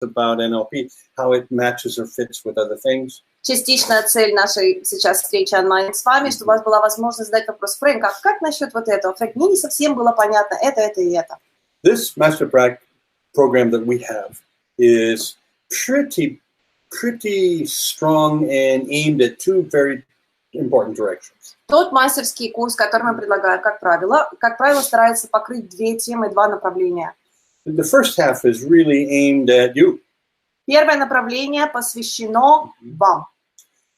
about NLP, how it matches or fits with other things. Частичная цель нашей сейчас встречи онлайн с вами, чтобы у вас была возможность задать вопрос: Фрэнк, а как насчет вот этого? Фрэнк, мне не совсем было понятно это и это. This master program that we have is pretty strong and aimed at two very important directions. Тот мастерский курс, который мы предлагаем, как правило, старается покрыть две темы, два направления. The first half is really aimed at you. Первое направление посвящено вам.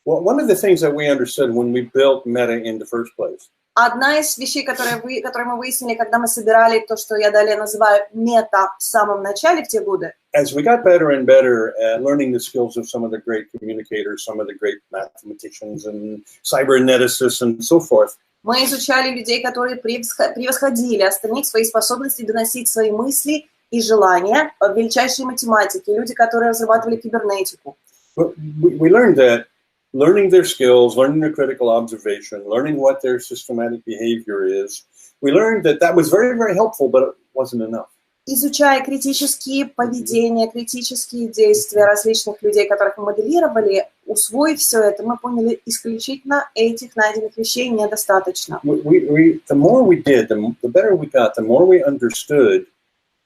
Well, one of the things that we understood when we built Meta in the first place. Одна из вещей, которые мы выяснили, когда мы собирали то, что я далее называю мета в самом начале, в те годы. As we got better and better at learning the skills of some of the great communicators, some of the great mathematicians and cyberneticists and so forth. Мы изучали людей, которые превосходили остальных в своей способности доносить свои мысли и желания, величайшие математики, люди, которые разрабатывали кибернетику. We learned that learning their skills, learning their critical observation, learning what their systematic behavior is, we learned that that was very, very helpful, but it wasn't enough. Изучая критические поведения, критические действия различных людей, которых мы моделировали, усвоив все это, мы поняли, исключительно этих найденных вещей недостаточно. The more we did, the better we got, the more we understood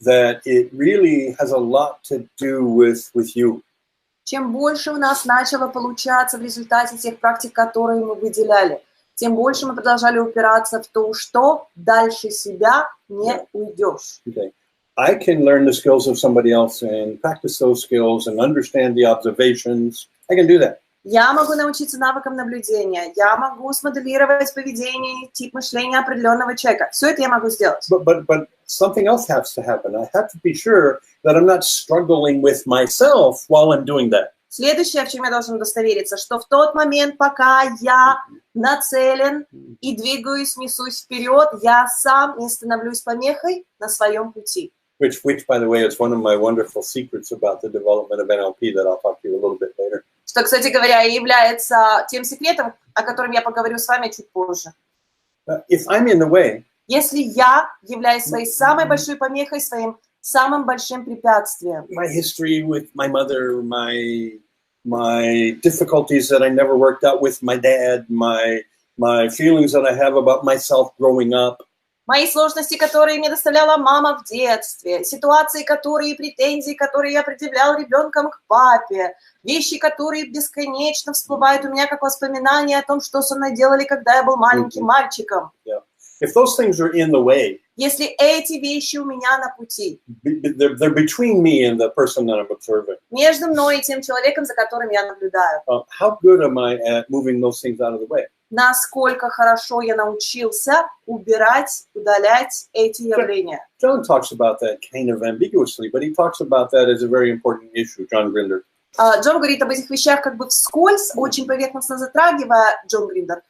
that it really has a lot to do with you. Чем больше у нас начало получаться в результате тех практик, которые мы выделяли, тем больше мы продолжали упираться в то, что дальше себя не уйдешь. Okay. I can learn the skills of somebody else and practice those skills and understand the observations. I can do that. Я могу научиться навыкам наблюдения, я могу смоделировать поведение, тип мышления определенного человека. Все это я могу сделать. But something else has to happen. I have to be sure that I'm not struggling with myself while I'm doing that. Следующее, в чем я должен удостовериться, что в тот момент, пока я нацелен и двигаюсь, несусь вперед, я сам не становлюсь помехой на своем пути. Which, by the way, is one of my wonderful secrets about the development of NLP that I'll talk to you a little bit later. Что, кстати говоря, является тем секретом, о котором я поговорю с вами чуть позже. If I'm in the way, если я являюсь своей самой большой помехой, своим самым большим препятствием. My history with my mother, my difficulties that I never worked out with my dad, my feelings that I have about myself growing up. Мои сложности, которые мне доставляла мама в детстве, ситуации, претензии, которые я предъявлял ребенком к папе, вещи, которые бесконечно всплывают у меня как воспоминания о том, что со мной делали, когда я был маленьким мальчиком. Yeah. If those things are in the way, если эти вещи у меня на пути, they're between me and the person that I'm observing. Между мной и тем человеком, за которым я наблюдаю. How good am I at moving those things out of the way? Насколько хорошо я научился убирать, удалять эти явления. John talks about that kind of ambiguously, but he talks about that as a very important issue, John Grinder. Джон говорит об этих вещах как бы вскользь, очень поверхностно затрагивая, Джон Гриндер.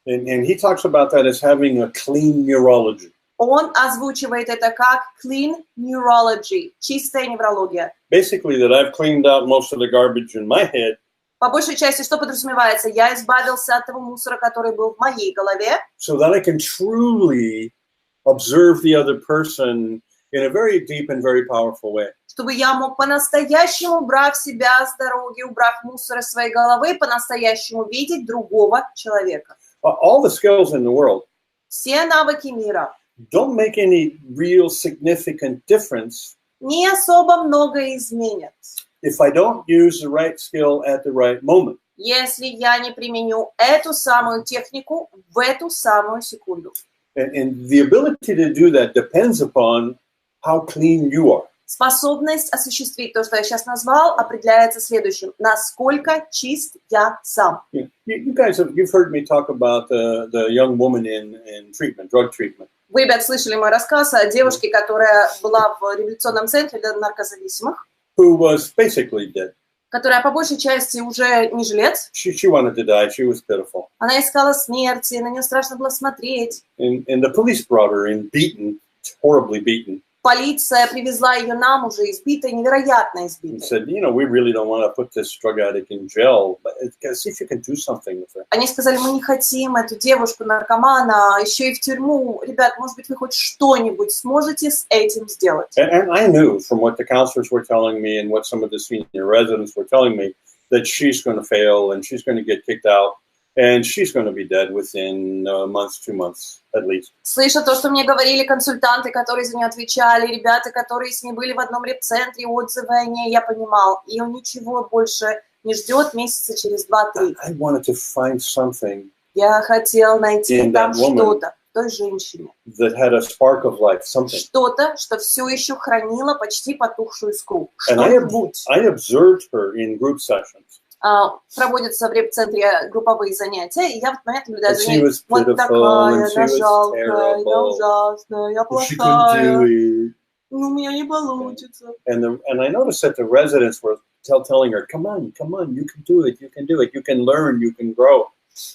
And he talks about that as having a clean neurology. Он озвучивает это как clean neurology, чистая неврология. Basically, that I've cleaned out most of the garbage in my head. По большей части, что подразумевается? Я избавился от того мусора, который был в моей голове. So that I can truly observe the other person in a very deep and very powerful way. Чтобы я мог по-настоящему, убрав себя с дороги, убрав мусор из своей головы, по-настоящему видеть другого человека. All the skills in the world все навыки мира don't make any real significant difference не особо много изменят, if I don't use the right skill at the right moment. Если я не применю эту самую технику в эту самую секунду. And the ability to do that depends upon how clean you are. Способность осуществить то, что я сейчас назвал, определяется следующим: насколько чист я сам. You guys you've heard me talk about the young woman in treatment, drug treatment. Вы, ребят, слышали мой рассказ о девушке, которая была в реабилитационном центре для наркозависимых. Who was basically dead. Которая по большей части уже не жилец. She wanted to die. She was pitiful. Она искала смерти, на нее страшно было смотреть. And the police brought her in, beaten, horribly beaten. Полиция привезла ее нам уже избитой, невероятно And избитой. said, you know, we really don't want to put this drug addict in jail, but see if you can do something with her. Они сказали, мы не хотим эту девушку-наркомана еще и в тюрьму. Ребят, может быть, вы хоть что-нибудь сможете с этим сделать? And I knew from what the counselors were telling me and what some of the senior residents were telling me that she's going to fail and she's going to get kicked out and she's going to be dead within months, 2 months at least. Слыша то, что мне говорили консультанты, которые за нее отвечали, ребята, которые с ней были в одном репцентре, отзывы о ней, я понимал, ее ничего больше не ждет месяца через 2-3. I wanted to find something Я хотел найти In там that woman. что-то, в той женщине. that had a spark of life, something. Что-то, что все еще хранило почти потухшую искру. And Что-нибудь. I observed her in group sessions. Проводятся в реп-центре групповые занятия, и я в этот момент наблюдаю And за she ней. was Вот pitiful, такая, and she она was жалкая, она terrible. ужасная, я She couldn't do плохая, it. у меня не получится. And I noticed that the residents were telling her, come on, you can do it, you can learn, you can grow.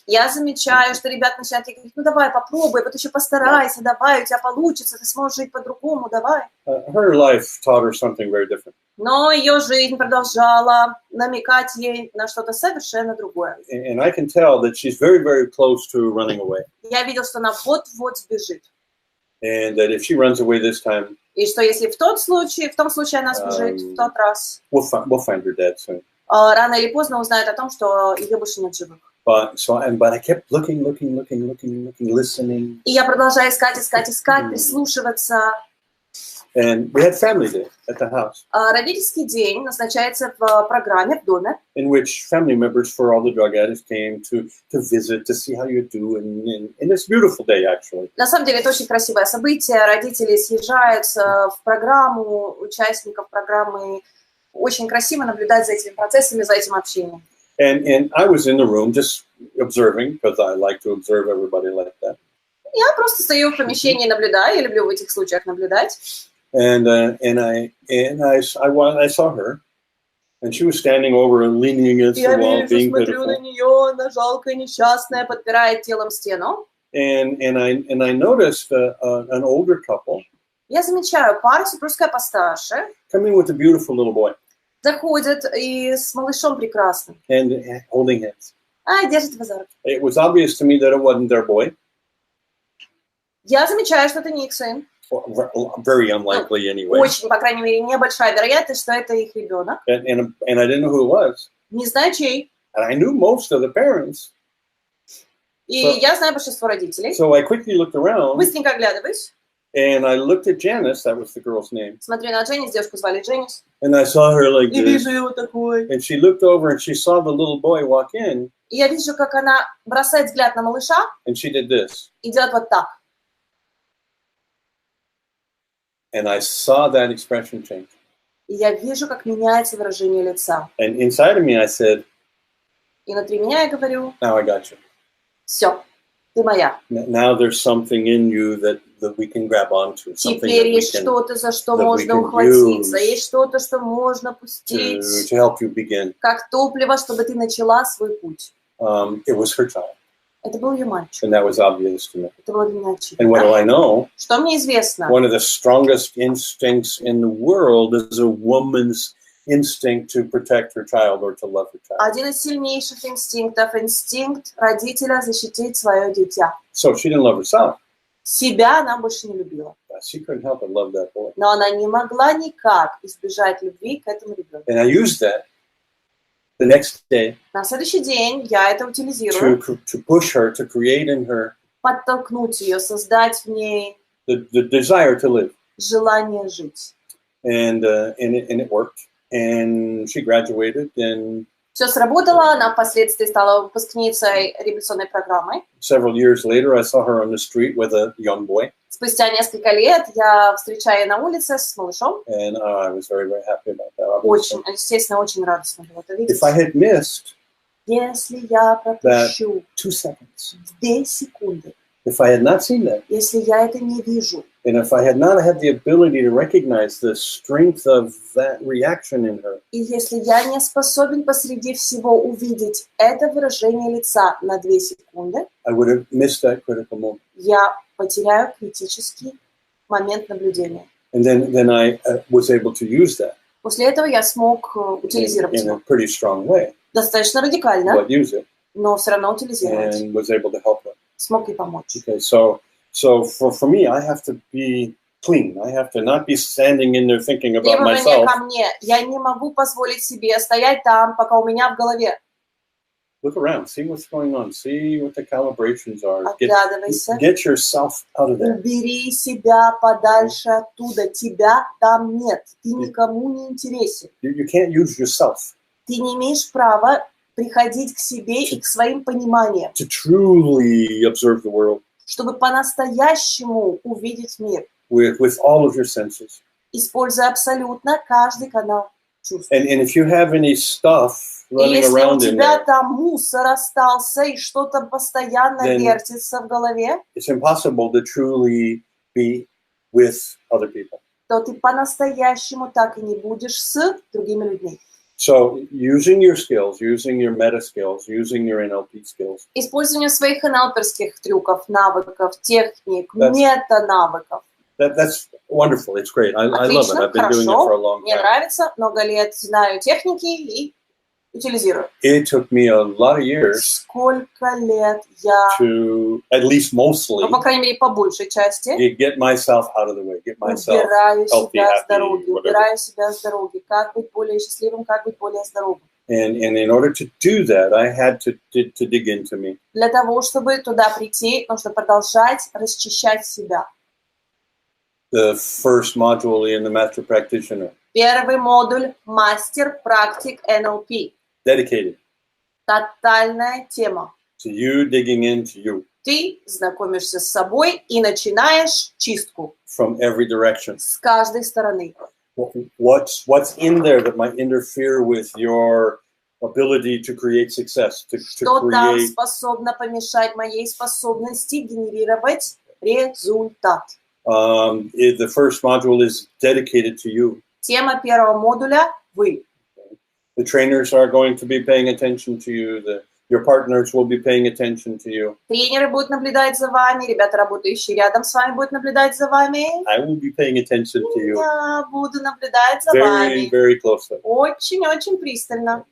Я замечаю, что ребята начинают говорить, ну давай, попробуй, вот еще постарайся, давай, у тебя получится, ты сможешь жить по-другому, давай. Her life taught her something very different. Но ее жизнь продолжала намекать ей на что-то совершенно другое. And I can tell that she's very, very close to running away. Я видел, что она вот-вот сбежит. And that if she runs away this time, И что если в том случае она сбежит в тот раз, we'll find her dead soon. рано или поздно узнают о том, что ее больше нет живых. But I kept looking, listening. И я продолжаю искать, прислушиваться. And we had family day at the house, Родительский день назначается в программе, в доме, in which family members for all the drug addicts came to visit, to see how you do, and it's a beautiful day, actually. На самом деле это очень красивое событие. Родители съезжаются в программу, участников программы. Очень красиво наблюдать за этими процессами, за этим общением. And I was in the room just observing, because I like to observe everybody like that. Я просто стою в помещении и наблюдаю. Я люблю в этих случаях наблюдать. And I saw her, and she was standing over and leaning against the wall, being смотрю на pitiful. нее, она жалкая, несчастная, подпирает телом стену. And I noticed an older couple Я замечаю, пара супружеская постарше coming with a beautiful little boy заходит и с малышом прекрасным. and holding hands. Держит его за руку. It was obvious to me that it wasn't their boy. Я замечаю, что это не их сын. Very unlikely anyway. Очень, по крайней мере, небольшая вероятность, что это их ребенок. And I didn't know who it was. Не знаю, чей. And I knew most of the parents. И я знаю большинство родителей. So I quickly looked around, Быстренько оглядываюсь. and I looked at Janice, that was the girl's name. Смотрю на Дженнис, девушку звали Дженнис. And I saw her like И this. вижу его такой. And she looked over and she saw the little boy walk in, И я вижу, как она бросает взгляд на малыша and she did this. и делает вот так. And I saw that expression change. И я вижу, как меняется выражение лица. And inside of me, I said, И внутри меня я говорю, now I got you. все, ты моя. Now there's something in you that we can grab onto. Something that Теперь we есть can, что-то, за что that we можно can ухватиться. use Есть что-то, что можно пустить to help you begin. как топливо, чтобы ты начала свой путь. It was her child. Это был ее мальчик. And that was obvious to me. Это было для меня And what do очевидно. I know? Что мне известно? One of the strongest instincts in the world is a woman's instinct to protect her child or to love her child. Один из сильнейших инстинктов – инстинкт родителя защитить свое дитя. So she didn't love herself. Себя она больше не любила. But she couldn't help but love that boy. Но она не могла никак избежать любви к этому ребенку. And I used that the next day На следующий день я это утилизирую, to push her, to create in her подтолкнуть ее, создать в ней the desire to live. желание жить. And it worked. And she graduated, and Все сработало, она впоследствии стала выпускницей революционной программы. several years later, I saw her on the street with a young boy, Спустя несколько лет я встречаю ее на улице с малышом. and I was very, very happy about that. obviously. Очень, естественно, очень радостно было это видеть. If I had missed Если я пропущу 2 seconds, 2 секунды, if I had not seen that, если я это не вижу, and if I had not had the ability to recognize the strength of that reaction in her, и если я не способен посреди всего увидеть это выражение лица на 2 секунды, I would have missed that critical moment. я потеряю критический момент наблюдения. And then I was able to use that После этого я смог утилизировать in его. a pretty strong way, Достаточно радикально, but use it но все равно утилизировать. and was able to help her. Смог ей помочь. Okay, so for me, I have to be clean. I have to not be standing in there thinking about Требования myself. ко мне. Я не могу позволить себе стоять там, пока у меня в голове. Look around, see what's going on, see what the calibrations are. Оглядывайся. Get yourself out of there. Убери себя подальше оттуда. Тебя там нет. Ты никому не интересен. You can't use yourself Ты не имеешь права приходить к себе и к своим пониманиям, to truly observe the world чтобы по-настоящему увидеть мир, with all of your senses. используя абсолютно каждый канал чувств. And if you have any stuff И running если у around in тебя there, там мусор остался и что-то постоянно Then- вертится в голове, it's impossible to truly be with other people. то ты по-настоящему так и не будешь с другими людьми. So using your skills, using your meta skills, using your NLP skills, Использование своих НЛПерских трюков, навыков, техник, That's- мета-навыков. that's wonderful. It's great. I love it. Отлично, I've been doing it for a хорошо, long мне time. нравится, много лет знаю техники и утилизирую. It took me a lot of years Сколько лет я, to, at least mostly, ну, по крайней мере, по большей части, get myself out of the way, get myself убираю healthy, себя с happy, дороги, whatever. убираю себя с дороги. Как быть более счастливым, как быть более здоровым. And in order to do that, I had to dig into me. Для того, чтобы туда прийти, нужно продолжать расчищать себя. The first module in the Master Practitioner, Первый модуль «Мастер практик НЛП». dedicated Тотальная тема. to you digging into you Ты знакомишься с собой и начинаешь чистку from every direction. с каждой стороны. What's in there that might interfere with your ability to create success, to Что там create способно помешать моей способности генерировать результат? the first module is dedicated to you. Тема первого модуля – вы. The trainers are going to be paying attention to you. Your partners will be paying attention to you. Тренеры будут наблюдать за вами, ребята, работающие рядом с вами, будут наблюдать за вами. I will be paying attention to you Я буду наблюдать за very, вами very closely. очень-очень пристально.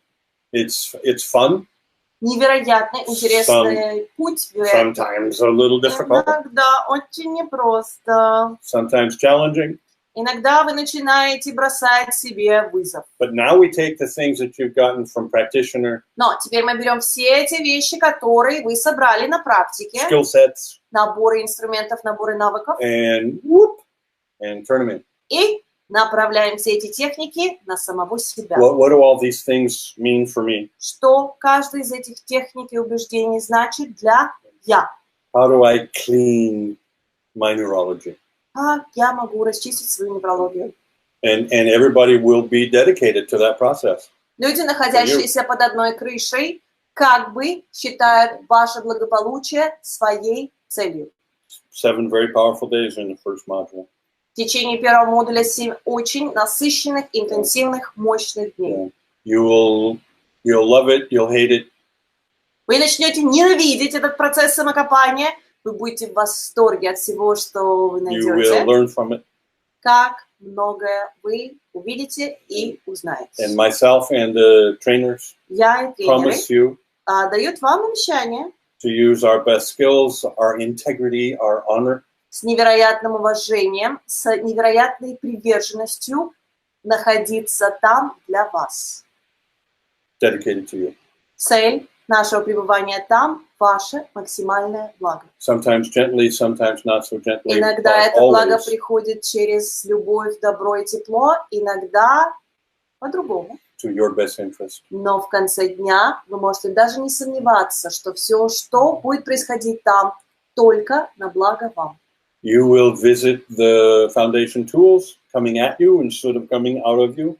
It's fun, Невероятно интересный путь. sometimes a little difficult, Иногда очень непросто. sometimes challenging. Иногда вы начинаете бросать себе вызов. But now we take the things that you've gotten from practitioner, Но теперь мы берем все эти вещи, которые вы собрали на практике, skill sets, наборы инструментов, наборы навыков, and turn them in. и направляем все эти техники на самого себя. What do all these things mean for me? Что каждая из этих техник и убеждений значит для «я». How do I clean my neurology? Как я могу расчистить свою неврологию? And everybody will be dedicated to that process. Люди, находящиеся под одной крышей, как бы считают ваше благополучие своей целью. 7 very powerful days in the first module. В течение первого модуля 7 очень насыщенных, интенсивных, мощных дней. You'll love it, you'll hate it. Вы начнете ненавидеть этот процесс самокопания, вы будете в восторге от всего, что вы You найдете. will learn from it. Как многое вы увидите и узнаете. And myself and the trainers Я и тренеры promise you дают вам обещание to use our best skills, our integrity, our honor, с невероятным уважением, с невероятной приверженностью находиться там для вас. dedicated to you. Цель нашего пребывания там – ваше максимальное благо. Sometimes gently, sometimes not so gently, Иногда but это благо always приходит через любовь, добро и тепло, иногда по-другому. to your best interest. Но в конце дня вы можете даже не сомневаться, что все, что будет происходить там, только на благо вам. You will visit the foundation tools coming at you instead of coming out of you.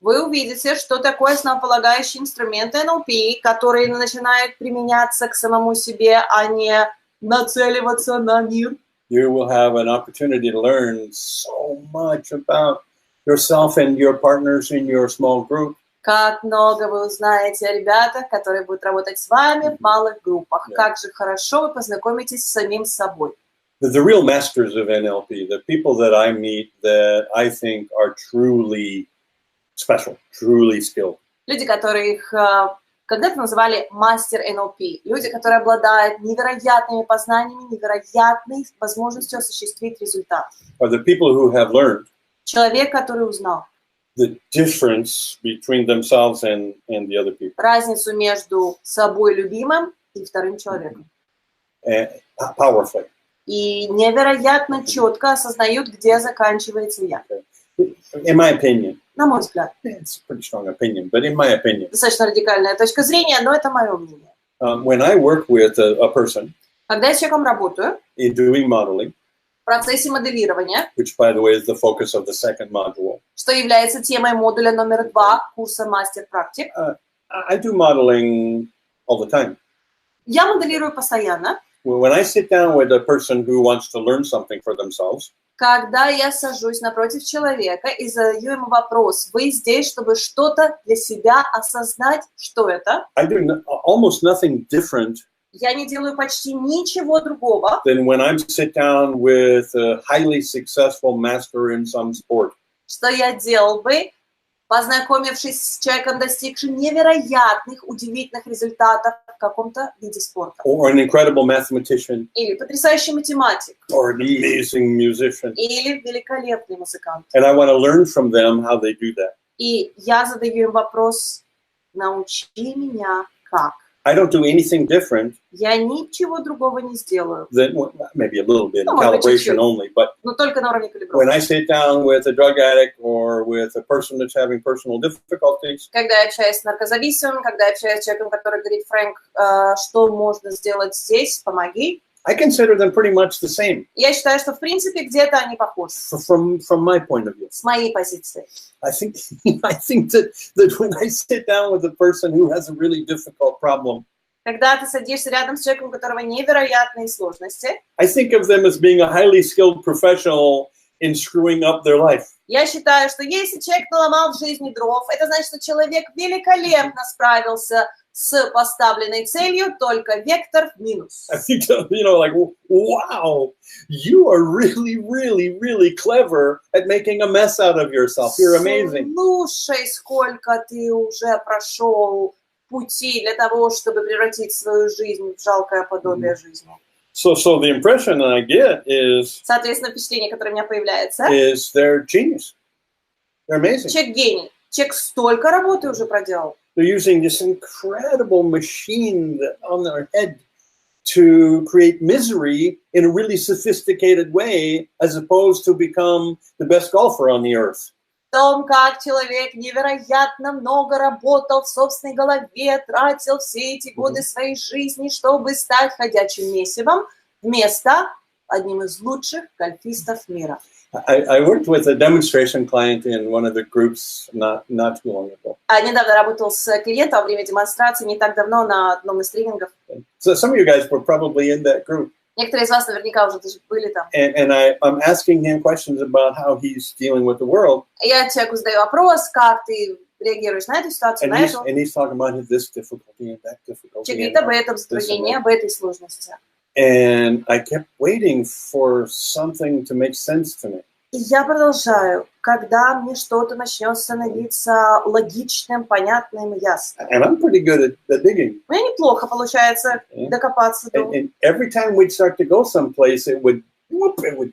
Вы увидите, что такое основополагающие инструменты НЛП, которые начинают применяться к самому себе, а не нацеливаться на мир. You will have an opportunity to learn so much about yourself and your partners in your small group. Как много вы узнаете о ребятах, которые будут работать с вами в малых группах. Как же хорошо вы познакомитесь с самим собой. the real masters of NLP, the people that I meet that I think are truly special, truly skilled. Люди, которых когда-то называли мастер НЛП. Люди, которые обладают невероятными познаниями, невероятной возможностью осуществить результат. Are the people who have learned Человек, который узнал the difference between themselves and the other people. разницу между собой любимым и вторым человеком. Powerfully. И невероятно четко осознают, где заканчивается я. In my opinion. На мой взгляд. It's a pretty strong opinion, but in my opinion. Достаточно радикальная точка зрения, но это мое мнение. When I work with a person Когда я с человеком работаю, in doing modeling, в процессе моделирования, which, by the way, is the focus of the second module, что является темой модуля номер 2 курса «Мастер-практик», I do modeling all the time. я моделирую постоянно. When I sit down with a person who wants to learn something for themselves, Когда я сажусь напротив человека и задаю ему вопрос, вы здесь, чтобы что-то для себя осознать, что это? I do almost nothing different Я не делаю почти ничего другого, than when I sit down with a highly successful master in some sport. что я делал бы, познакомившись с человеком, достигшим невероятных, удивительных результатов в каком-то виде спорта. Or an incredible mathematician, Или потрясающий математик, or an amazing musician. или великолепный музыкант. And I want to learn from them how they do that. И я задаю им вопрос, научи меня как. I don't do anything different Я ничего другого не сделаю, than, well, maybe a little bit, Ну, может быть, calibration чуть-чуть. only, but но только на уровне when калибровки. I sit down with a drug addict or with a person that's having personal difficulties, Когда я общаюсь с наркозависимым, когда я общаюсь с человеком, который говорит, Фрэнк, что можно сделать здесь, помоги. I consider them pretty much the same Я считаю, что в принципе где-то они похожи, from my point of view. с моей позиции. I think that when I sit down with a person who has a really difficult problem, Когда ты садишься рядом с человеком, у которого невероятные сложности, I think of them as being a highly skilled professional in screwing up their life. я считаю, что если человек наломал в жизни дров, это значит, что человек великолепно справился с поставленной целью, только вектор в минус. I think, like, wow, you are really, really, really clever at making a mess out of yourself. You're amazing. Слушай, сколько ты уже прошел пути для того, чтобы превратить свою жизнь в жалкое подобие жизни. So the impression that I get is Соответственно, впечатление, которое у меня появляется, they're genius. They're amazing. человек гений. Человек столько работы уже проделал. They're using this incredible machine on their head to create misery in a really sophisticated way, as opposed to become the best golfer on the earth. В том, как человек невероятно много работал в собственной голове, тратил все эти годы своей жизни, чтобы стать ходячим месивом, вместо одним из лучших гольфистов мира. I worked with a demonstration client in one of the groups not too long ago. Недавно работал с клиентом во время демонстрации, не так давно, на одном из тренингов. So some of you guys were probably in that group. Некоторые из вас наверняка уже даже были там. And I'm asking him questions about how he's dealing with the world. Я человеку задаю вопрос, как ты реагируешь на эту ситуацию, на эту. And he's talking about this difficulty and that difficulty. Человек говорит об этом затруднении, об этой сложности. And I kept waiting for something to make sense to me. И я продолжаю, когда мне что-то начнет становиться логичным, понятным, ясным. And I'm pretty good at digging. У меня неплохо получается докопаться до... And every time we'd start to go someplace, it would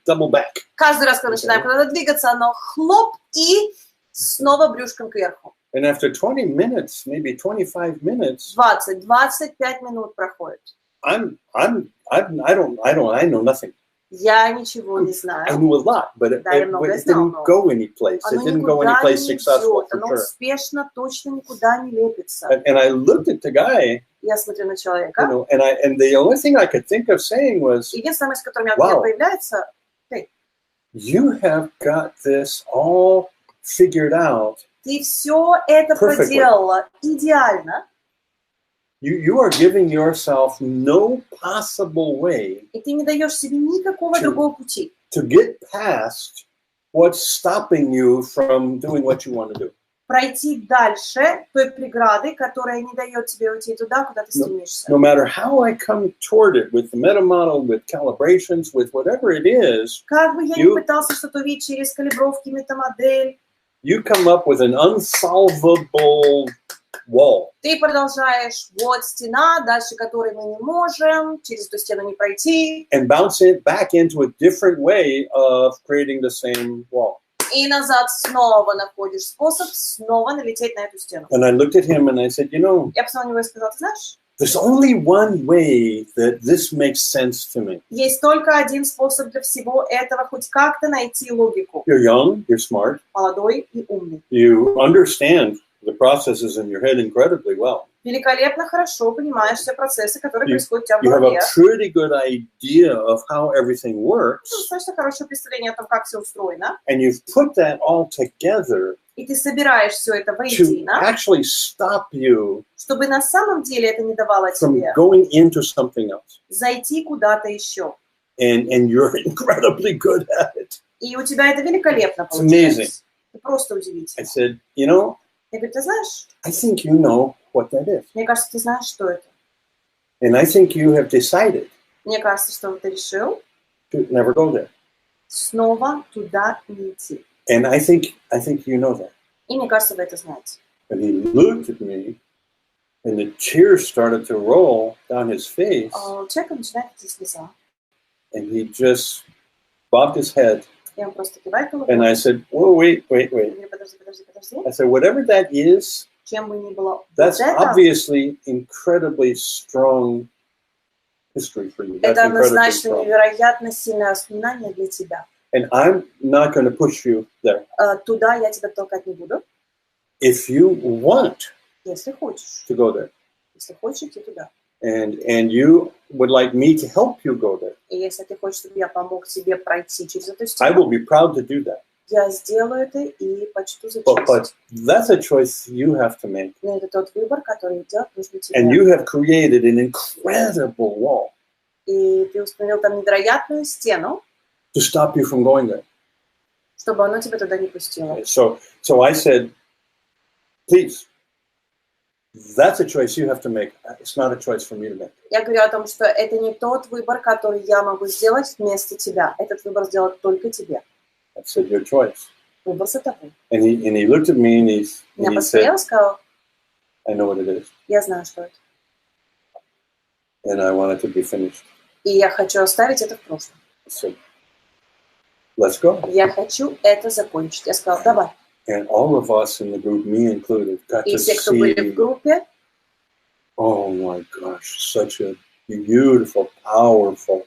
double back. Каждый раз, когда начинаем куда-то двигаться, оно хлоп и снова брюшком кверху. And after 20 minutes, maybe 25 minutes, 20-25 минут проходит. I know nothing. Я ничего не I знаю. knew a lot, but it didn't go any place. It didn't go any place successful for оно sure. успешно точно никуда не лепится. And I looked at the guy, Я смотрю на человека. and the only thing I could think of saying was, Единственная мысль, которая у меня появляется, you have got this all figured out. Ты все это проделала идеально. You are giving yourself no possible way И ты не даешь себе никакого другого пути. to get past what's stopping you from doing what you want to do. пройти дальше той преграды, которая не дает тебе уйти туда, куда ты стремишься. No matter how I come toward it, with the meta model, with calibrations, with whatever it is, Как бы я ни пытался что-то увидеть через калибровки, метамодель, you come up with an unsolvable wall. ты продолжаешь, вот стена, дальше которой мы не можем, через эту стену не пройти. And bounce it back into a different way of creating the same wall. И назад снова находишь способ снова налететь на эту стену. And I looked at him and I said, Я посмотрел на него и сказал, ты знаешь, there's only one way that this makes sense to me. есть только один способ для всего этого, хоть как-то найти логику. You're young, you're smart. Молодой и умный. You understand the processes in your head incredibly well. Великолепно, хорошо понимаешь все процессы, которые происходят у тебя в You have голове. a pretty good idea of how everything works. Достаточно хорошее представление о том, как все устроено. And you've put that all together И ты собираешь все это to воедино, actually stop you чтобы на самом деле это не давало from тебе going into something else. зайти куда-то еще. And you're incredibly good at it. И у тебя это великолепно It's amazing. получается. Это просто I удивительно. said, Я говорю, ты знаешь, I think you know what that is. мне кажется, ты знаешь, что это. And I think you have decided Мне кажется, что ты решил to never go there. снова туда не идти. And I think you know that. И мне кажется, вы это знаете. And he looked at me, and the tears started to roll down his face, У человека начинает идти слеза. and he just bobbed his head. И он просто кивает головой. And I said, "Oh, wait. Я говорю, подожди. I said, whatever that is, Чем бы ни было that's вот это, obviously incredibly strong history for you. That's это incredibly однозначно strong. невероятно сильное воспоминание для тебя. And I'm not going to push you there. Туда я тебя толкать не буду, If you want если хочешь. to go there, Если хочешь идти туда. and you would like me to help you go there, И если ты хочешь, чтобы я помог тебе пройти через эту I стену, will be proud to do that. я сделаю это и почту за But честь. that's a choice you have to make. Но это тот выбор, который делать нужно And тебе. you have created an incredible wall И ты установил там невероятную стену, to stop you from going there. чтобы оно тебя туда не пустило. So I said, please, that's a choice you have to make. It's not a choice for me to make. Я говорю о том, что это не тот выбор, который я могу сделать вместо тебя. Этот выбор сделать только тебе. I said, your choice. Выбор за тобой. And he looked at me and he Я said, посмотрел, сказал, I know what it is. я знаю, что это. And I want it to be finished. И я хочу оставить это в прошлом. I said, let's go. Я хочу это закончить. Я сказал, давай. And all of us in the group, me included, got И to все, кто были в see, группе, oh my gosh, such a beautiful, powerful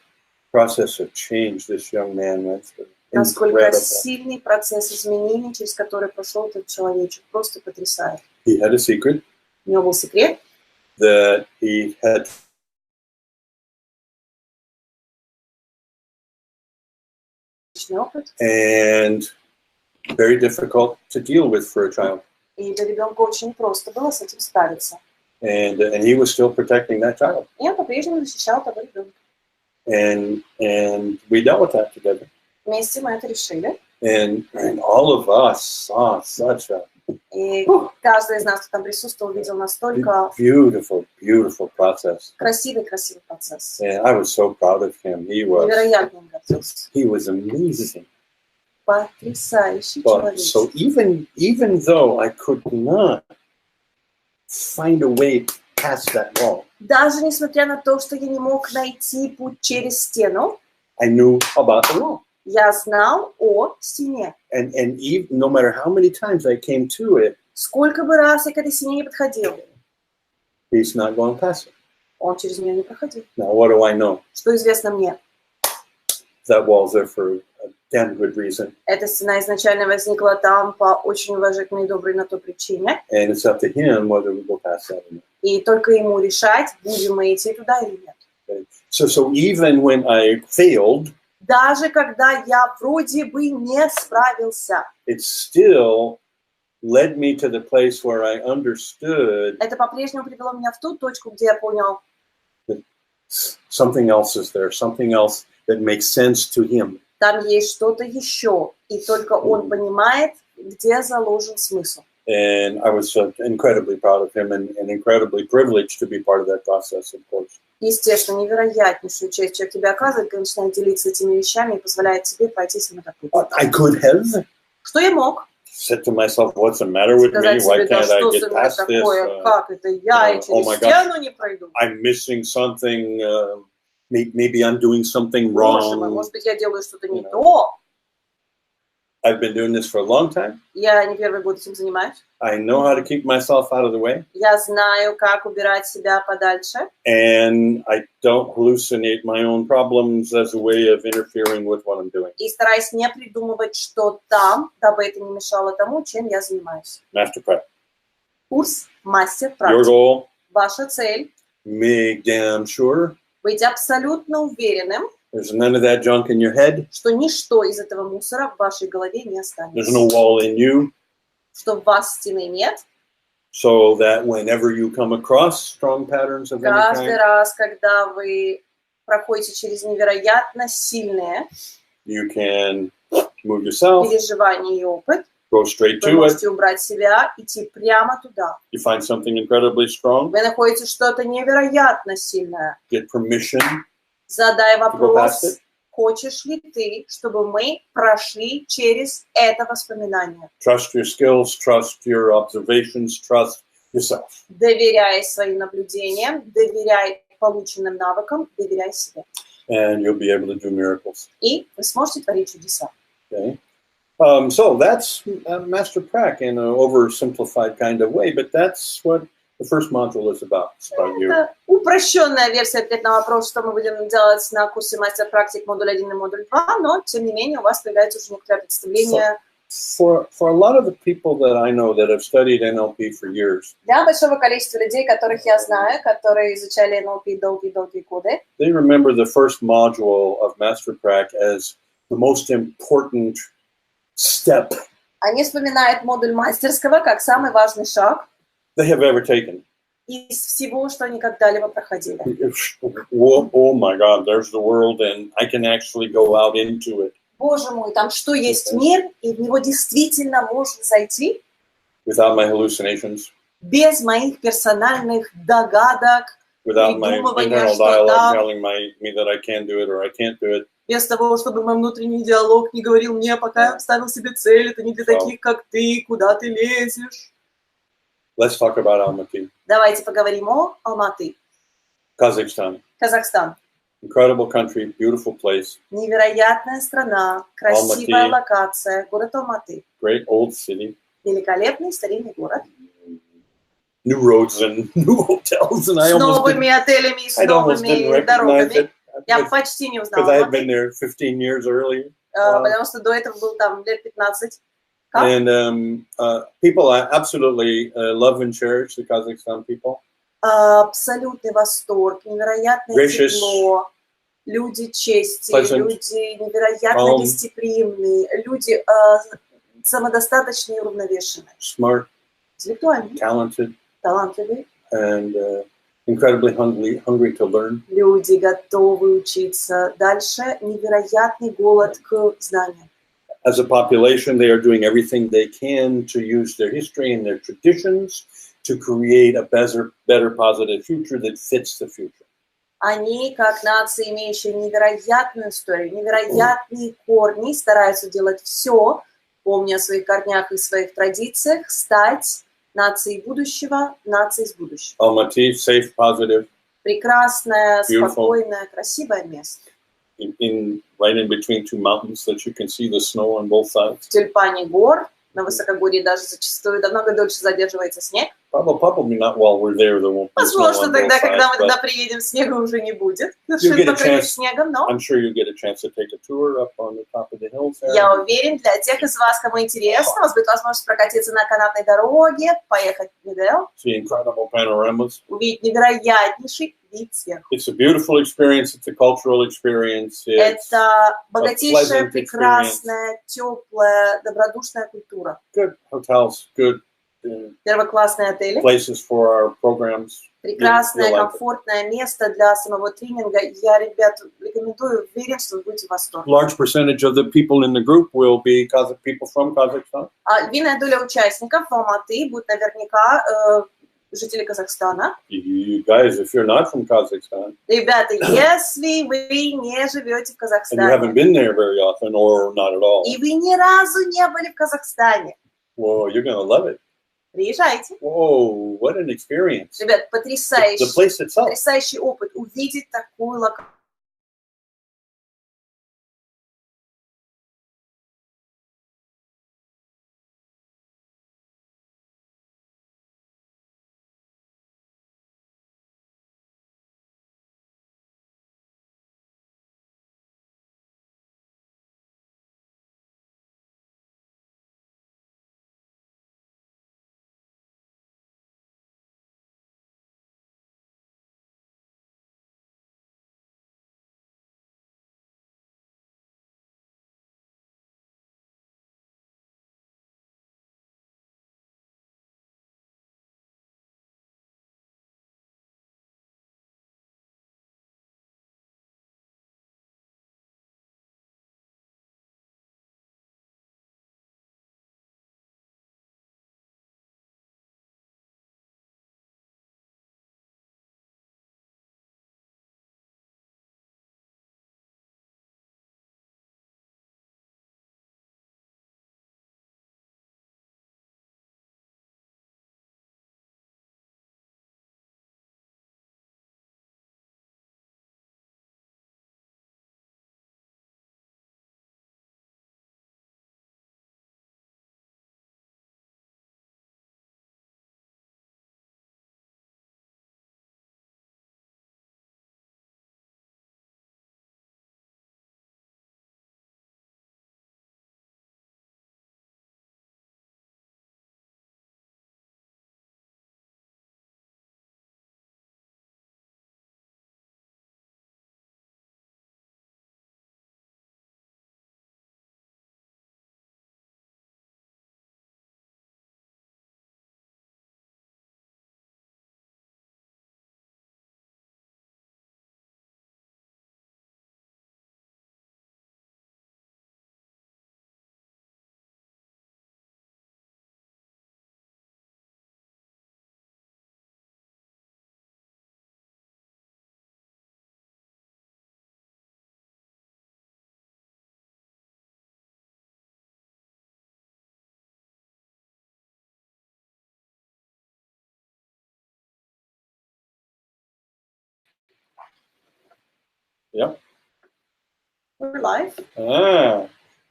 process of change this young man went through. насколько Incredible. сильный процесс изменений, через который прошел этот человечек, просто потрясает. He had a secret У него был секрет, that he had личный опыт, and very difficult to deal with for a child. и для ребенка очень просто было с этим справиться. And he was still protecting that child. И он по-прежнему защищал того ребенка. And we dealt with that together. Вместе мы это решили. And all of us saw such a И каждый из нас, кто там присутствовал, видел настолько beautiful, beautiful process. красивый процесс. And I was so proud of him. Невероятно им гордился. He was amazing. Потрясающий But so человек. even though I could not find a way past that wall, Даже несмотря на то, что я не мог найти путь через стену, I knew about the wall. я знал о стене. And even, no matter how many times I came to it, Сколько бы раз я к этой стене не подходил, he's not going past it. он через нее не проходил. Now, what do I know? Что известно мне? That wall's there for a damn good reason. Эта стена изначально возникла там по очень уважительной и доброй на то причине. And it's up to him whether we go past that or not. И только ему решать, будем мы идти туда или нет. Okay? So even when I failed, Даже когда я вроде бы не справился, it still led me to the place where I understood это по-прежнему привело меня в ту точку, где я понял, something else is there, something else that makes sense to him. там есть что-то еще, и только он понимает, где заложен смысл. And I was incredibly proud of him and incredibly privileged to be part of that process, of course. Естественно, невероятнейшую честь человек тебе оказывает, когда начинает делиться этими вещами и позволяет тебе пройти с ним этот путь. But I could have Что я мог? said to myself, what's the matter with me? Сказать Why себе, да can't I что get со мной past this? такое, как это я и oh через my стену не пройду. I'm missing something. Maybe I'm doing something Боже мой, wrong. может быть, я делаю что-то не know. то. I've been doing this for a long time. Я не первый год этим занимаюсь. I know how to keep myself out of the way. Я знаю, как убирать себя подальше. And I don't hallucinate my own problems as a way of interfering with what I'm doing. И стараюсь не придумывать, что там, дабы это не мешало тому, чем я занимаюсь. Master Prep. Курс «Мастер Your практик». goal, Ваша цель make damn sure – быть абсолютно уверенным, there's none of that junk in your head. что ничто из этого мусора в вашей голове не There's останется. no wall in you. Что в вас стены нет. So that whenever you come across strong patterns of any Каждый kind, раз, когда вы проходите через невероятно сильные you can move yourself, переживания и опыт, go straight вы to it. можете убрать себя, идти прямо туда. You find something incredibly strong, Вы находите что-то невероятно сильное. get permission. Задай go past вопрос, it. хочешь ли ты, чтобы мы прошли через это воспоминание? Trust your skills, trust your observations, trust yourself. Доверяй своим наблюдениям, доверяй полученным навыкам, доверяй себе. And you'll be able to do miracles. И вы сможете творить чудеса. Okay. So that's Master Prac in an oversimplified kind of way, but that's what the first module is about. It's about you. Это упрощенная версия ответ на вопрос, что мы будем делать на курсе мастер-практик модуль 1 и модуль 2, но, тем не менее, у вас появляется уже некоторое представление. For a lot of the people that I know that have studied NLP for years, Для большого количества людей, которых я знаю, которые изучали НЛП долгие годы, they remember the first module of Master Prac as the most important step они вспоминают модуль мастерского как самый важный шаг they have ever taken. из всего, что они когда-либо проходили. Oh my God, there's the world and I can actually go out into it. Боже мой, там что есть мир, и в него действительно можно зайти Without my hallucinations, без моих персональных догадок, without my придумывания, internal что dialogue там, telling me that I can do it or I can't do it. без того, чтобы мой внутренний диалог не говорил мне, пока я ставил себе цель, это не для таких, как ты, куда ты лезешь. Let's talk about Almaty, Давайте поговорим о Алматы, Kazakhstan. Казахстан. Incredible country, beautiful place, Невероятная страна, красивая Алматы. локация, город Алматы. great old city, Великолепный старинный город. new roads and new hotels, and С новыми отелями и с I almost новыми didn't recognize дорогами. it Я почти не узнала because I had Алматы, been there 15 years earlier. потому что до этого был там лет 15. Как? And people I absolutely love and cherish the Kazakhstan people. Абсолютный восторг, невероятное Gracious, тепло, люди чести, pleasant, люди невероятно calm, гостеприимные, люди самодостаточные и уравновешенные, smart, интеллектуальные, talented, талантливые, and incredibly hungry to learn. люди готовы учиться дальше, невероятный голод к знаниям. As a population, they are doing everything they can to use their history and their traditions to create a better positive future that fits the future. Они, как нация, имеющая невероятную историю, невероятные корни, стараются делать все, помня о своих корнях и своих традициях, стать нацией будущего, нацией с будущим. Almaty, safe, positive, Прекрасное, Beautiful. спокойное, красивое место. right in between two mountains that you can see the snow on both sides. В тюльпане гор, на высокогорье даже зачастую намного дольше задерживается снег. Probably not while we're there. There won't be snow Возможно, on both тогда, когда мы sides, туда but приедем, снега уже не будет. get Совершенно a покрыли chance. снегом, но I'm sure you'll get a chance to take a tour up on the top of the hills there. я уверен, для тех из вас, кому интересно, у вас будет возможность прокатиться на канатной дороге, поехать в Медео, See incredible panoramas. увидеть невероятнейший вид сверху. It's a beautiful experience. It's a cultural experience. It's Это богатейшая, pleasant прекрасная, теплая, добродушная культура. good hotels, good Первоклассные отели. places for our programs. Прекрасное, You'll like it. комфортное место для самого тренинга. Я, ребят, рекомендую, уверен, что вы будете в восторге. Large percentage of the people in the group will be Kazakh people from Kazakhstan. Львиная доля участников в Алматы будет наверняка жители Казахстана. You guys, if you're not from Kazakhstan, Ребята, если вы не живете в and you haven't Казахстане, been there very often or not at all, и вы ни разу не были в Казахстане, well, you're going to love it. приезжайте. Whoa, what an experience. Ребят, The place itself. потрясающий опыт увидеть такую локацию. Yeah. We're live.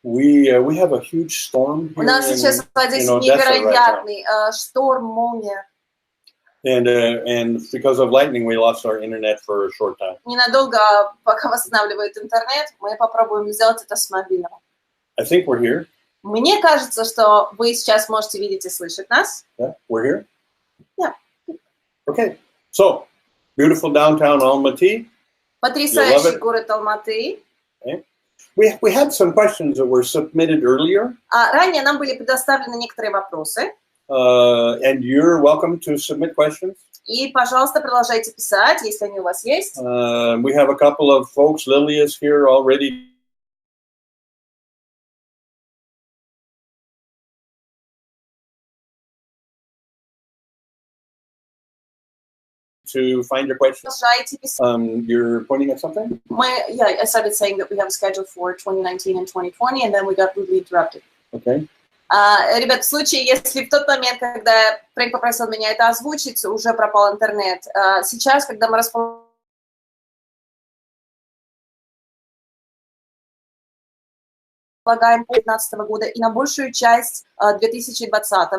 We have a huge storm У here нас сейчас здесь невероятный шторм, молния. And because of lightning, we lost our internet for a short time. Ненадолго, пока восстанавливает интернет, мы попробуем сделать это с мобильного. I think we're here. Мне кажется, что вы сейчас можете видеть и слышать нас. Yeah, we're here. Yeah. Okay. So, beautiful downtown Almaty. Потрясающий город Алматы. Okay. We had some questions that were submitted earlier. Ранее нам были предоставлены некоторые вопросы. And you're welcome to submit questions. И, пожалуйста, продолжайте писать, если они у вас есть. We have a couple of folks. Lily is here already. To find your questions. You're pointing at something? I started saying that we have a schedule for 2019 and 2020, and then we got rudely interrupted. Okay. Ребят, в случае, если в тот момент, когда Фрэнк попросил меня это озвучить, уже пропал интернет. Сейчас, когда мы располагаем 2015 года и на большую часть 2020,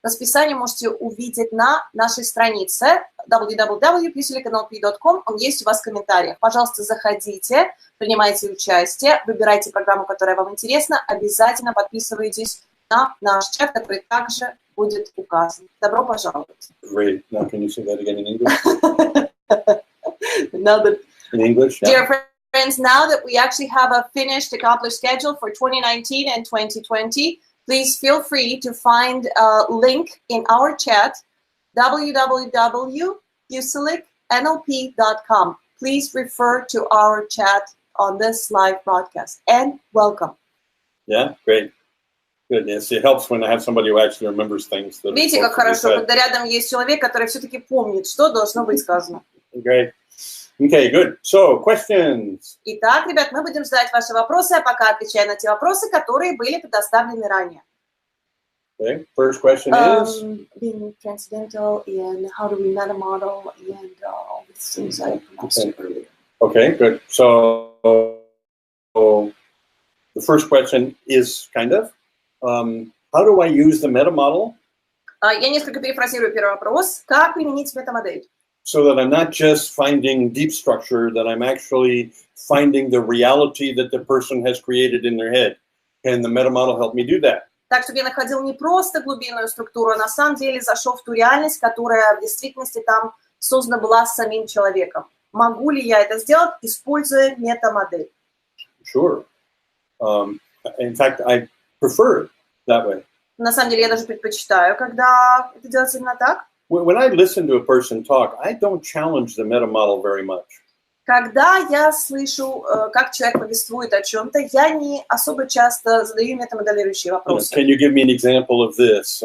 расписание можете увидеть на нашей странице www.+nlp.com. Он есть у вас в комментариях. Пожалуйста, заходите, принимайте участие, выбирайте программу, которая вам интересна, обязательно подписывайтесь на наш чат, который также будет указан. Добро пожаловать. Great. Now, can you say that again in English? In English, yeah. Dear friends, now that we actually have a finished, accomplished schedule for 2019 and 2020, please feel free to find a link in our chat, www.uselicnlp.com. Please refer to our chat on this live broadcast, and welcome. Yeah, great. Good. Yes, it helps when I have somebody who actually remembers things. Видите, как хорошо, когда рядом есть человек, который все-таки помнит, что должно быть сказано. Great. Okay, good. So, questions. Итак, ребят, мы будем ждать ваши вопросы, а пока отвечаю на те вопросы, которые были предоставлены ранее. Okay. First question is being transcendental and how do we meta model and all these things I pronounced earlier. Okay, good. So the first question is kind of how do I use the meta model? Я несколько перефразирую первый вопрос. Как применить метамодель? So that I'm not just finding deep structure, that I'm actually finding the reality that the person has created in their head. Can the meta model help me do that? Так, чтобы я находил не просто глубинную структуру, а на самом деле зашел в ту реальность, которая в действительности там создана была самим человеком. Могу ли я это сделать, используя метамодель? Sure. In fact, I prefer it that way. На самом деле, я даже предпочитаю, когда это делается именно так. When I listen to a person talk, I don't challenge the meta model very much. Когда я слышу, как человек повествует о чем-то, я не особо часто задаю метамоделирующие вопросы. Can you give me an example of this?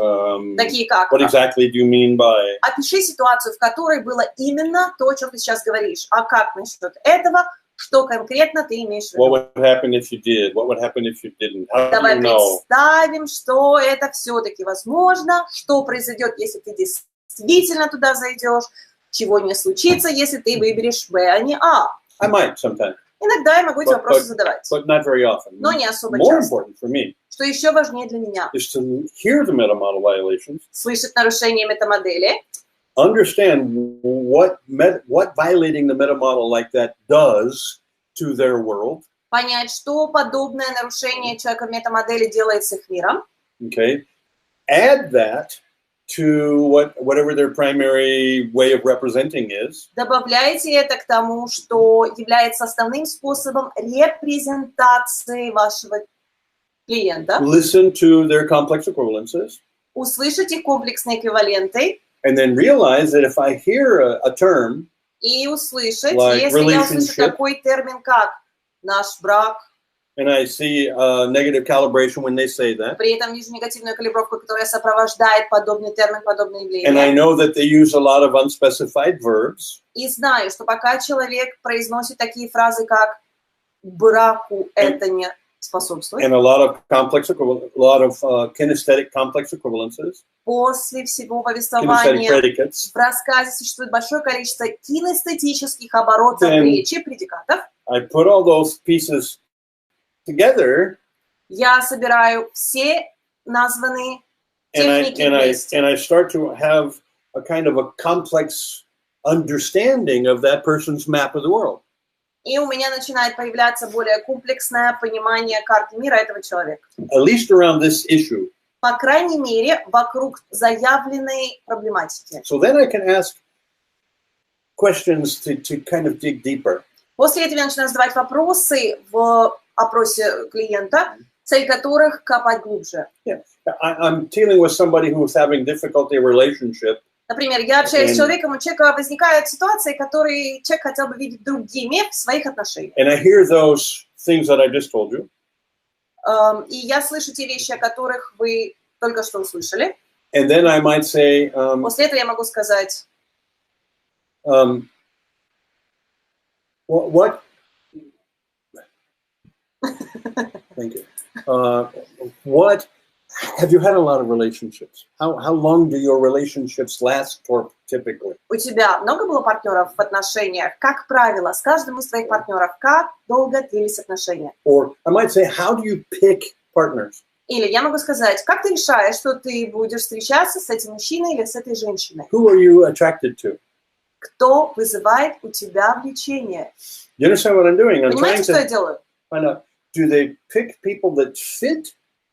Такие как? What exactly do you mean by? Опиши ситуацию, в которой было именно то, о чем ты сейчас говоришь. А как насчет этого? Что конкретно ты имеешь в виду? What would happen if you did? What would happen if you didn't? How do Давай you know? представим, что это все-таки возможно, что произойдет, если ты действительно туда зайдешь, чего не случится, если ты выберешь Б, а не А. I might sometimes. Иногда я могу эти вопросы задавать, But not very often. но не особо More часто. important for me Что еще важнее для меня? is to hear the meta model violations, Слышать нарушение метамодели, understand what violating the meta model like that does to their world. понять, что подобное нарушение человека метамодели делает с их миром. Okay, add that to whatever their primary way of representing is. Добавляйте это к тому, что является основным способом репрезентации вашего клиента. Listen to their complex equivalences. Услышать их комплексные эквиваленты. And then realize that if I hear a term, И услышать, like если я услышу relationship, такой термин, как наш брак, and I see negative calibration when they say that, при этом вижу негативную калибровку, которая сопровождает подобный термин, подобное and I явление. know that they use a lot of unspecified verbs, И знаю, что пока человек произносит такие фразы, как «браку это не способствует», and a lot of kinesthetic complex equivalences, после всего kinesthetic повествования predicates, в рассказе существует большое количество кинестетических оборотов Then- речи, предикатов. I put all those pieces together, Я собираю все названные техники вместе. and I start to have a kind of a complex understanding of that person's map of the world. И у меня начинает появляться более комплексное понимание карты мира этого человека. At least around this issue. По крайней мере, вокруг заявленной проблематики. So then I can ask questions to kind of dig deeper. После этого я начинаю задавать вопросы в опросе клиента, цель которых копать глубже. Yeah. I'm dealing with somebody who's having difficulty in relationship. Например, я общаюсь с человеком, у человека возникают ситуации, которые человек хотел бы видеть другими в своих отношениях. And I hear those things that I just told you. И я слышу те вещи, о которых вы только что услышали. And then I might say, После этого я могу сказать, what? Thank you. What? Have you had a lot of relationships? How long do your relationships last for typically? у тебя много было партнеров в отношениях? Как правило, с каждым из твоих партнеров, как долго длились отношения? Or I might say, how do you pick partners? Или я могу сказать, как ты решаешь, что ты будешь встречаться с этим мужчиной или с этой женщиной? Who are you attracted to? Кто вызывает у тебя влечение? You understand what I'm doing? I'm Понимаете, trying что я to делаю? find out, do they pick people that fit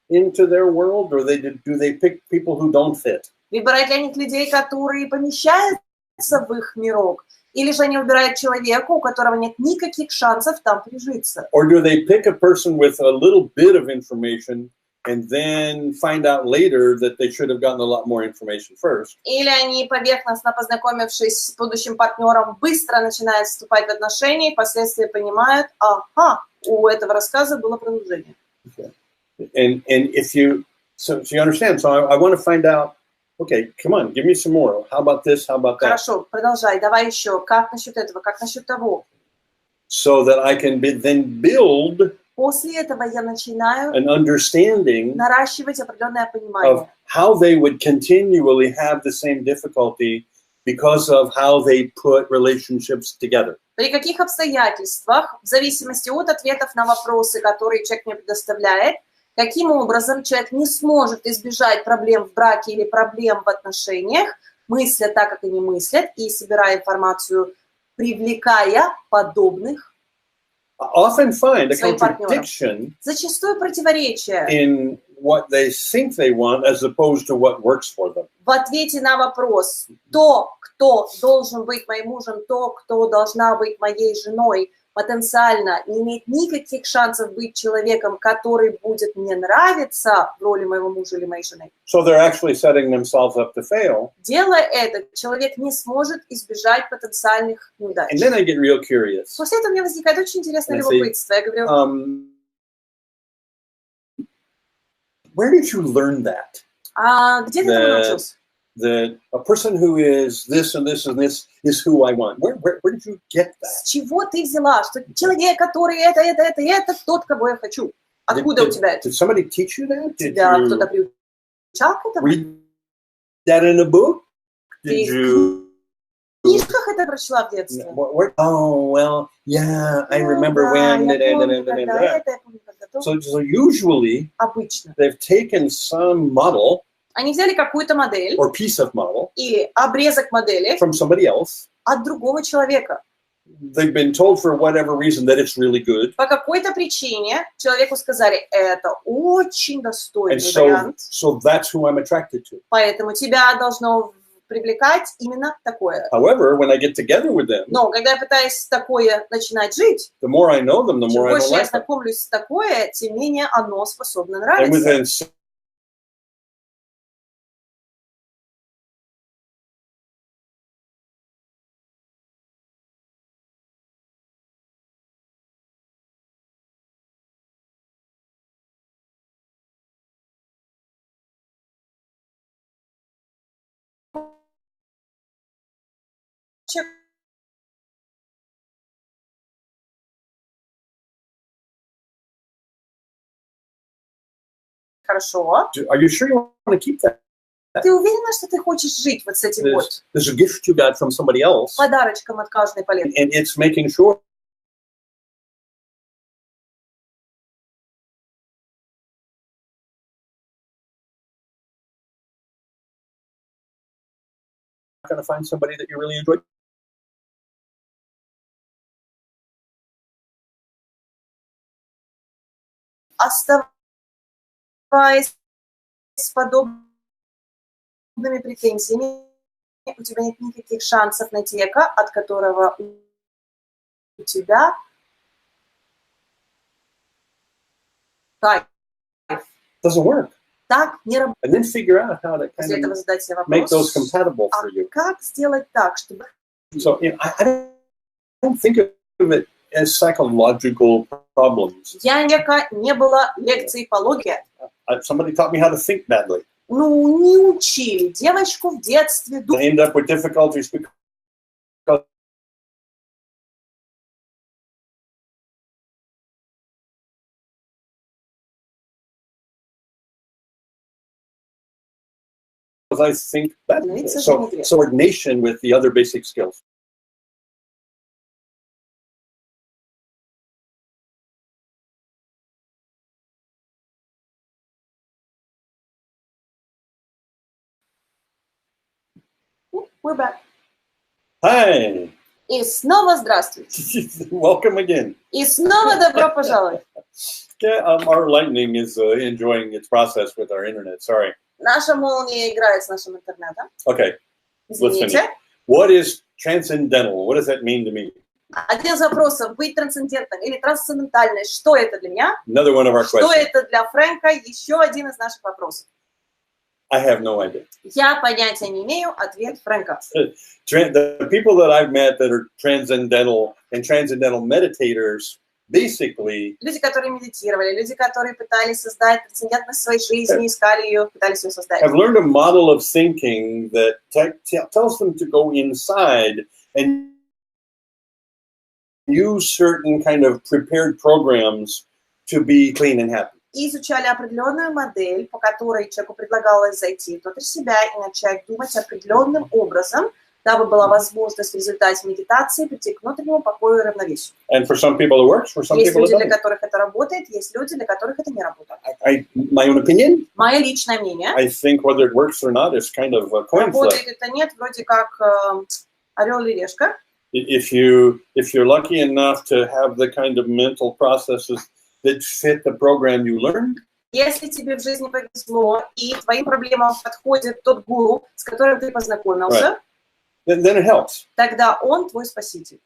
into their world, or do they pick people who don't fit? Выбирают ли они людей, которые помещаются в их мирок? Или же они выбирают человека, у которого нет никаких шансов там прижиться? Or do they pick a person with a little bit of information and then find out later that they should have gotten a lot more information first. Или они, поверхностно познакомившись с будущим партнером, быстро начинают вступать в отношения и впоследствии понимают, ага, у этого рассказа было продолжение. Okay. And if you, so you understand, so I want to find out, okay, come on, give me some more. How about this? How about that? Хорошо, продолжай, давай еще. Как насчет этого, как насчет того? So that I can then build После этого я начинаю an understanding наращивать определенное понимание. of how they would continually have the same difficulty because of how they put relationships together. При каких обстоятельствах, в зависимости от ответов на вопросы, которые человек мне предоставляет, каким образом человек не сможет избежать проблем в браке или проблем в отношениях, мысля так, как они мыслят, и собирая информацию, привлекая подобных Often find a своим партнерам. contradiction Зачастую противоречие in what they think they want as opposed to what works for them. в ответе на вопрос, то, кто должен быть моим мужем, то, кто должна быть моей женой, потенциально не имеет никаких шансов быть человеком, который будет мне нравиться в роли моего мужа или моей жены. So they're actually setting themselves up to fail. Делая это, человек не сможет избежать потенциальных неудач. And then I get real curious. После этого у меня возникает очень интересное I say, любопытство. Я говорю, where did you learn that? а где ты этому научился? That a person who is this and this and this is who I want. Where did you get that? С чего ты взяла, что человек, который это тот, кого я хочу? Откуда у тебя это? Did somebody teach you that? Did Тебя you кто-то приучал к этому? read that in a book? Did Ты you? в книжках это прочла в детстве? Oh, well, yeah, I remember when. Я помню, когда это, я помню, когда то. So usually Обычно. they've taken some model Они взяли какую-то модель or piece of model или обрезок модели from somebody else. от другого человека. They've been told for whatever reason that it's really good. По какой-то причине человеку сказали, это очень достойный And вариант, so that's who I'm attracted to. поэтому тебя должно привлекать именно такое. However, when I get together with them, Но когда я пытаюсь такое начинать жить, the more I know them, the чем more I don't больше я like them. знакомлюсь с такое, тем менее оно способно And нравиться. within Хорошо. are you sure you want to keep that? Ты уверена, что ты хочешь жить вот с этим вот There's a gift you got from somebody else, подарочком от каждой палетки? and it's making sure you're going to find somebody that you really enjoy. Оставаясь с подобными претензиями, у тебя нет никаких шансов найти человека, от которого у тебя кайф. Doesn't work. Так не работает. And then figure out how to После kind этого of задать себе make those вопрос, compatible а for you. как сделать так, чтобы... So I don't think of it as psychological problems. Я не было лекций по логике. Somebody taught me how to think badly. Ну, не учили девочку в детстве I думать. end up with difficulties because I think badly. So coordination with the other basic skills. We're back. Hi. И снова здравствуйте. Welcome again. И снова добро пожаловать. Yeah, our lightning is enjoying its process with our internet. Sorry. Наша молния играет с нашим интернетом. Okay. Let's finish. Извините. What is transcendental? What does that mean to me? Один из вопросов, быть трансцендентным или трансцендентальной, что это для меня? Another one of our Что questions. это для Фрэнка? Еще один из наших вопросов. I have no idea. Я понятия не имею, ответ Фрэнка. The people that I've met that are transcendental and transcendental meditators, basically, Люди, которые медитировали, люди, которые пытались создать трансцендентность в своей жизни, искали ее, пытались ее создать. have learned a model of thinking that tells them to go inside and use certain kind of prepared programs to be clean and happy. И изучали определенную модель, по которой человеку предлагалось зайти внутрь себя и начать думать определенным образом, дабы была возможность в результате медитации прийти к внутреннему покою и равновесию. And for some people it works, for some Есть people it люди, для doesn't. которых это работает, есть люди, для которых это не работает. My own opinion, Мое личное мнение, I think whether it works or not is kind of a coin flip. работает это нет, вроде как орел или решка. If you're lucky enough to have the kind of mental processes that fit the program you learned, Если тебе в жизни повезло, и твоим проблемам подходит тот гуру, с которым ты познакомился, then it helps. тогда он твой спаситель.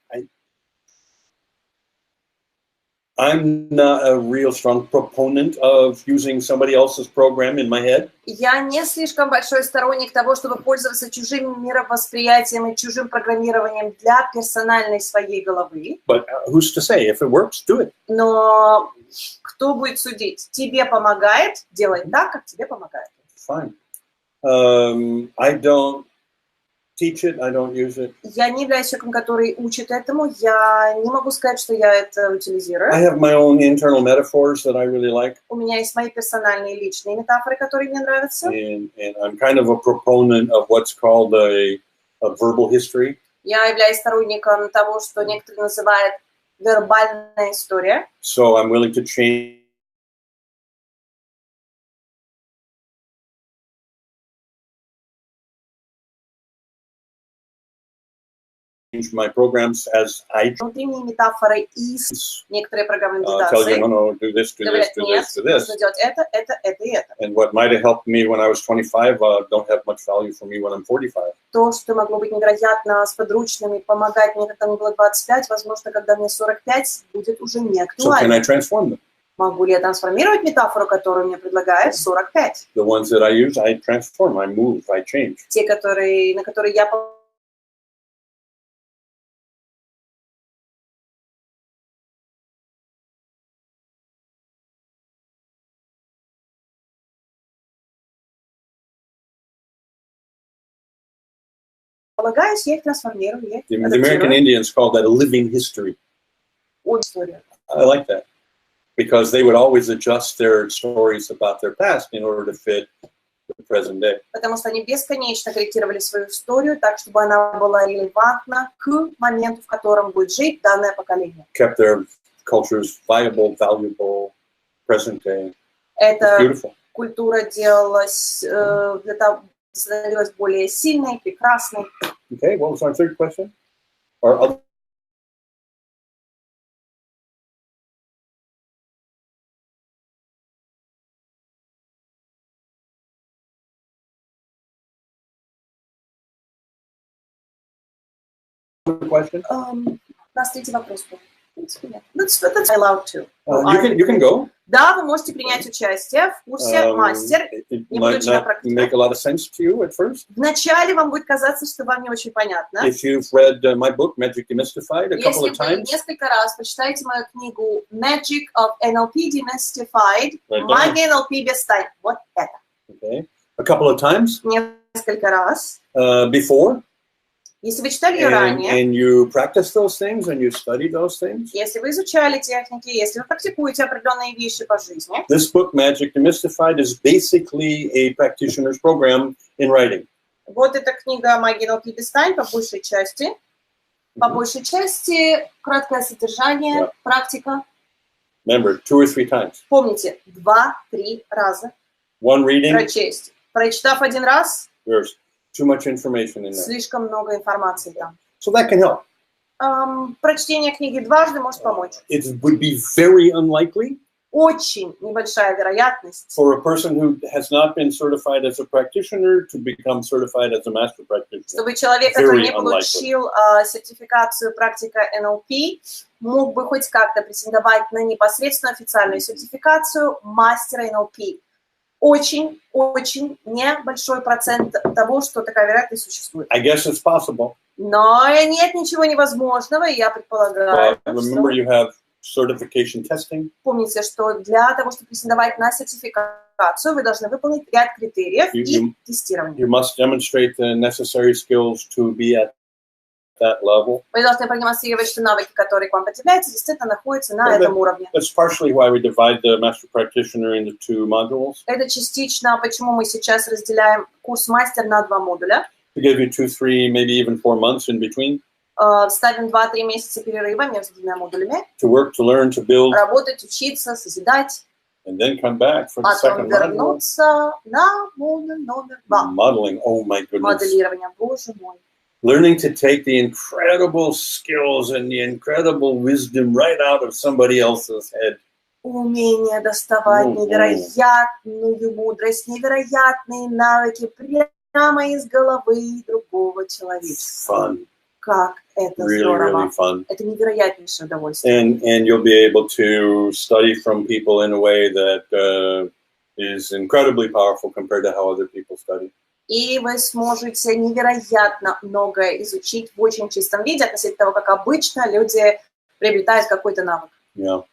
I'm not a real strong proponent of using somebody else's program in my head. Я не слишком большой сторонник того, чтобы пользоваться чужим мировосприятием и чужим программированием для персональной своей головы. But who's to say? If it works, do it. Но кто будет судить? Тебе помогает, делай так, как тебе помогает. Fine. I don't teach it. I don't use it. Я не являюсь человеком, который учит этому. Я не могу сказать, что я это утилизирую. I have my own internal metaphors that I really like. У меня есть мои персональные личные метафоры, которые мне нравятся. And I'm kind of a proponent of what's called a verbal history. Я являюсь сторонником того, что некоторые называют вербальная история. So I'm willing to change my programs as I Внутренние метафоры из некоторые программы tell you, медитации. no, do this, do this, Говорят, do нет, this, do this. нужно делать это и это. And what might have helped me when I was 25 don't have much value for me when I'm 45. То, что могло быть невероятно сподручным и помогать мне, когда мне было 25, возможно, когда мне 45, будет уже не So can I актуально. transform them? Могу ли я трансформировать метафору, которую мне предлагают в 45? The ones that I use, I transform, I move, I change. Те, на которые я полагаюсь, я их трансформирую, я их The American адаптирую. Indians call that a living history. Историю. I like that because they would always adjust their stories about their past in order to fit the present day. Потому что они бесконечно корректировали свою историю так, чтобы она была релевантна к моменту, в котором будет жить данное поколение. Kept their cultures viable, valuable, present day. It's Эта beautiful. культура делалась, для того, становилась более сильной, прекрасной. Okay, what was our third question? Or other? Question? У нас третий вопрос был. В принципе, нет. That's allowed to. You can go. Да, вы можете принять участие в курсе «Мастер». It Не might буду not практиковать. make a lot of sense to you at first. Вначале вам будет казаться, что вам не очень понятно. If you've read my book, Magic Demystified, a couple Если of вы times, несколько раз прочитаете мою книгу «Magic of NLP Demystified», Right down. «Магия НЛП без тайн». Вот это. okay, a couple of times Несколько раз. before, Если вы читали ее ранее, and you practice those things and you study those things. если вы изучали техники, если вы практикуете определенные вещи по жизни, This book, Magic Demystified, is basically a practitioner's program in writing. вот эта книга «Магия НЛП без тайн» по большей части. По большей части краткое содержание, Yeah. практика. Remember, 2 or 3 times. Помните, 2-3 раза One reading, прочесть. Прочитав один раз, there's too much information in there. слишком много информации там. So that can help. Прочтение книги дважды может помочь. It would be very unlikely очень небольшая вероятность for a person who has not been certified as a practitioner to become certified as a master practitioner. Чтобы человек, который не получил сертификацию практика НЛП, мог бы хоть как-то претендовать на непосредственно официальную сертификацию мастера НЛП. Очень небольшой процент того, что такая вероятность существует. I guess it's possible. Но нет ничего невозможного, и я предполагаю, remember you have certification testing. Помните, что для того, чтобы претендовать на сертификацию, вы должны выполнить ряд критериев и тестирование. You must demonstrate the necessary skills to be at that level. Вы должны продемонстрировать, что навыки, которые к вам предъявляются, действительно находятся на этом уровне. That's partially why we divide the master practitioner into 2 modules. Это частично, почему мы сейчас разделяем курс мастер на 2 модуля. To give you 2, 3, maybe even 4 months in between. Ставим 2-3 месяца перерыва между 2 модулями. To work, to learn, to build. Работать, учиться, созидать. And then come back for the second module. Вернуться на модуль номер 2. Modeling, oh my goodness. Моделирование, боже мой. Learning to take the incredible skills and the incredible wisdom right out of somebody else's head. Умение доставать невероятную мудрость, невероятные навыки прямо из головы другого человека. Fun. Как это здорово. Это невероятнейшее удовольствие. And you'll be able to study from people in a way that is incredibly powerful compared to how other people study. И вы сможете невероятно многое изучить в очень чистом виде относительно того, как обычно люди приобретают какой-то навык. Yeah,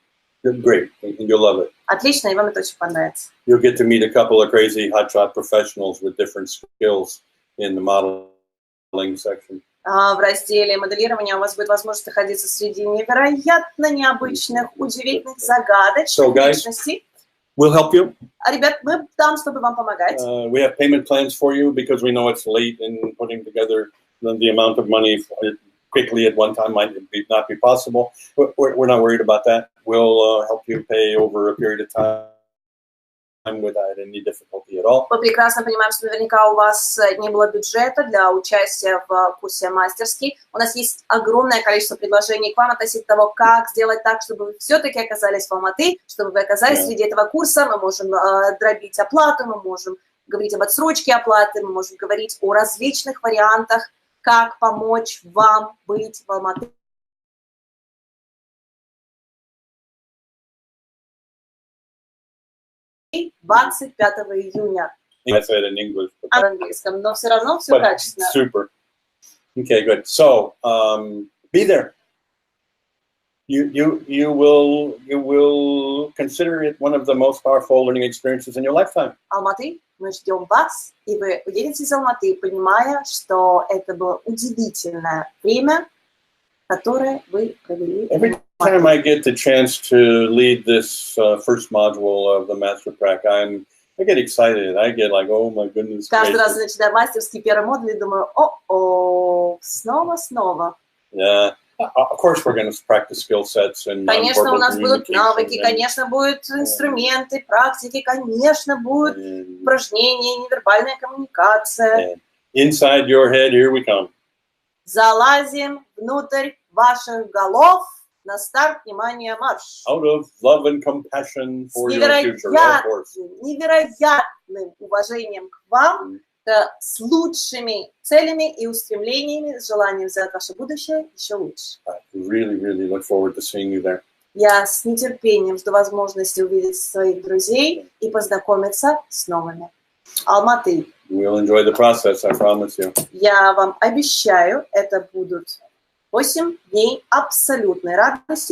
great, and you'll love it. Отлично, и вам это очень понравится. You'll get to meet a couple of crazy hotshot professionals with different skills in the modeling section. В разделе моделирования у вас будет возможность находиться среди невероятно необычных, удивительных, загадочных личностей. We'll help you. Ребят, мы там, чтобы вам помогать. We have payment plans for you because we know it's late and putting together the amount of money quickly at one time might not be possible. We're not worried about that. We'll help you pay over a period of time without any difficulty at all. Мы прекрасно понимаем, что наверняка у вас не было бюджета для участия в курсе мастерский. У нас есть огромное количество предложений к вам относительно того, как сделать так, чтобы вы все-таки оказались в Алматы, чтобы вы оказались среди этого курса. Мы можем дробить оплату, мы можем говорить об отсрочке оплаты, мы можем говорить о различных вариантах, как помочь вам быть в Алматы. 25 июня. I said in English. В английском, но все равно все качественно. Super. Okay, good. So, be there. You will consider it one of the most powerful learning experiences in your lifetime. Алматы, мы ждем вас, и вы уедете из Алматы, понимая, что это было удивительное время, которое вы провели. Every time I get the chance to lead this first module of the Master Prac, I get excited. I get like, oh my goodness. Каждый раз начинаю мастерский первый модуль и думаю, снова. Yeah. Of course, we're going to practice skill sets and конечно, у нас будут навыки, конечно, будут инструменты, практики, конечно, будут упражнения, невербальная коммуникация. Inside your head, here we come. Залазим внутрь ваших голов. На старт, внимание, марш. Out of love and compassion for your future, of course. Невероятным уважением к вам, с лучшими целями и устремлениями, с желанием сделать ваше будущее еще лучше. I really, really look forward to seeing you there. Я с нетерпением жду возможности увидеть своих друзей и познакомиться с новыми. Алматы. We'll enjoy the process, I promise you. Я вам обещаю, это будут 8 дней абсолютной радости.